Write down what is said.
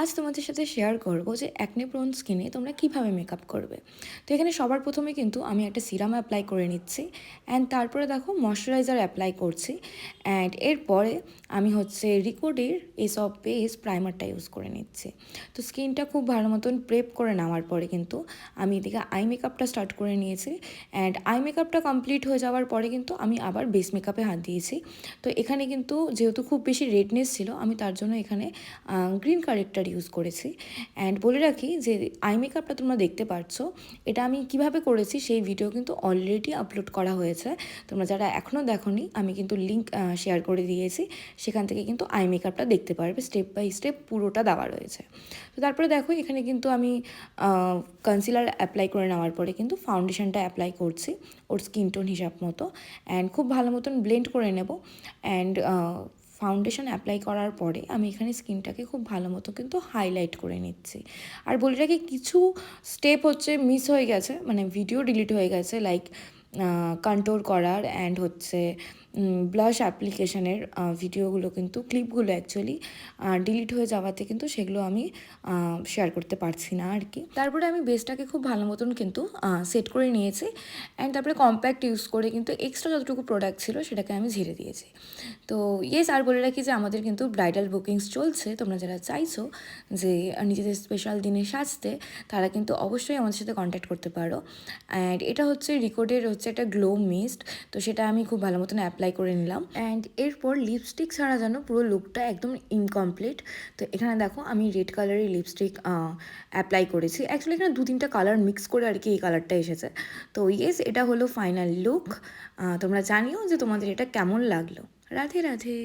আজ তোমাদের সাথে শেয়ার করব যে অ্যাকনে প্রোন স্কিনে তোমরা কিভাবে মেকআপ করবে। তো এখানে সবার প্রথমে কিন্তু আমি একটা সিরাম অ্যাপ্লাই করে নিচ্ছি, অ্যান্ড তারপরে দেখো ময়শ্চারাইজার অ্যাপ্লাই করছি, অ্যান্ড এরপরে আমি হচ্ছে রিকোডের এসব বেস প্রাইমারটা ইউজ করে নিচ্ছি। তো স্কিনটা খুব ভালো মতন প্রেপ করে নেওয়ার পরে কিন্তু আমি এদিকে আই মেকআপটা স্টার্ট করে নিয়েছি, অ্যান্ড আই মেকআপটা কমপ্লিট হয়ে যাওয়ার পরে কিন্তু আমি আবার বেস মেকআপে হাত দিয়েছি। তো এখানে কিন্তু যেহেতু খুব বেশি রেডনেস ছিল, আমি তার জন্য এখানে গ্রিন কারেক্টার ইউজ করেছি। অ্যান্ড বলে রাখি যে আই মেকআপটা তোমরা দেখতে পাচ্ছ, এটা আমি কিভাবে করেছি সেই ভিডিও কিন্তু অলরেডি আপলোড করা হয়েছে। তোমরা যারা এখনও দেখোনি, আমি কিন্তু লিঙ্ক শেয়ার করে দিয়েছি, সেখান থেকে কিন্তু আই মেকআপটা দেখতে পারবে, স্টেপ বাই স্টেপ পুরোটা দেওয়া রয়েছে। তো তারপরে দেখো এখানে কিন্তু আমি কনসিলার অ্যাপ্লাই করে নেওয়ার পরে কিন্তু ফাউন্ডেশনটা অ্যাপ্লাই করছি ওর স্কিন টোন হিসাব মতো, অ্যান্ড খুব ভালো মতন ব্লেন্ড করে নেব। অ্যান্ড ফাউন্ডেশন অ্যাপ্লাই করার পরে আমি এখানে স্কিনটাকে খুব ভালো মতো কিন্তু হাইলাইট করে নিচ্ছি। আর বলে রাখি, কিছু স্টেপ হচ্ছে মিস হয়ে গেছে, মানে ভিডিও ডিলিট হয়ে গেছে, লাইক কন্ট্রোল করার অ্যান্ড হচ্ছে ব্লাশ অ্যাপ্লিকেশনের ভিডিওগুলো কিন্তু, ক্লিপগুলো অ্যাকচুয়ালি ডিলিট হয়ে যাওয়াতে কিন্তু সেগুলো আমি শেয়ার করতে পারছি না আর কি। তারপরে আমি বেসটাকে খুব ভালো মতন কিন্তু সেট করে নিয়েছি, অ্যান্ড তারপরে কম্প্যাক্ট ইউজ করে কিন্তু এক্সট্রা যতটুকু প্রোডাক্ট ছিল সেটাকে আমি ঝেড়ে দিয়েছি। তো ইয়েস, আর বলে রাখি যে আমাদের কিন্তু ব্রাইডাল বুকিংস চলছে। তোমরা যারা চাইছো যে নিজেদের স্পেশাল দিনে সাজতে, তারা কিন্তু অবশ্যই আমাদের সাথে কন্ট্যাক্ট করতে পারো। অ্যান্ড এটা হচ্ছে রিকোডের হচ্ছে একটা গ্লো মিস্ট, তো সেটা আমি খুব ভালো মতন অ্যাপ্লাই করে নিলাম। অ্যান্ড এরপর লিপস্টিক ছাড়া যেন পুরো লুকটা একদম ইনকমপ্লিট। তো এখানে দেখো আমি রেড কালারের লিপস্টিক অ্যাপ্লাই করেছি। অ্যাকচুয়ালি এখানে 2-3টা কালার মিক্স করে আর কি এই কালারটা এসেছে। তো ইয়েস, এটা হলো ফাইনাল লুক। তোমরা জানিও যে তোমাদের এটা কেমন লাগলো। রাধে রাধে।